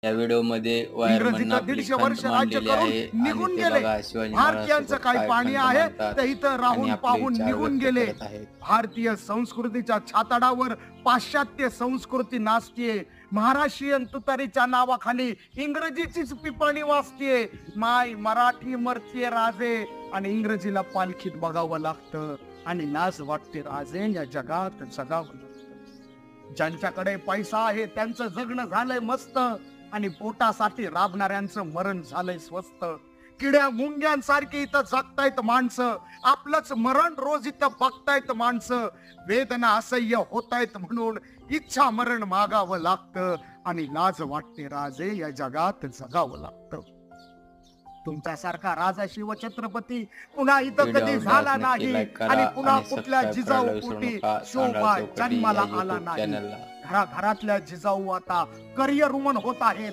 या व्हिडिओमध्ये वायरमन इंग्रजीचं आपली 150 खंत वर्ष राज्य मांडलेली करून आहे निघून आणि ते गेले. बघा शिवाजी भारतीयांचं महाराजांसोबत काही काय पाणी खंत आहे मांडतात ते इथं आणि राहून आपले पाहून विचार निघून व्यक्त गेले. करत आहेत. भारतीय संस्कृतीच्या छाताडावर पाश्चात्य संस्कृती नाचतीये. महाराष्ट्रीयन तुतारीच्या नावाखाली इंग्रजीचीच पिपाणी वाजतीये. माय मराठी मरतीये राजे आणि इंग्रजीला पालखीत बघावं लागतं आणि लाज वाटते राजे या जगात जगावं लागतं. ज्यांच्याकडे पैसा आहे त्यांचं जगणं झालंय मस्त आणि पोटासाठी राबणाऱ्यांचं मरण झालंय स्वस्त. किड्या मुंग्यांसारखी इथं जगतायत माणसं, आपलंच मरण रोज इथं बघतायत माणसं. वेदना असह्य होतायत म्हणून इच्छा मरण मागावं लागतं आणि लाज वाटते राजे या जगात जगावं लागतं. तुमच्यासारखा राजा शिवछत्रपती पुन्हा इथं व्हिडिओ कधी आवडल्यास झाला नक्की नाही लाईक करा आणि पुन्हा आणि कुठल्या सबस्क्राईब जिजाऊ करायला विसरू पोटी नका. शोभा तांदळा चौकटी जन्माला या आला YouTube नाही. चॅनलला घराघरातल्या जिजाऊ आता करिअर वुमन होत आहेत.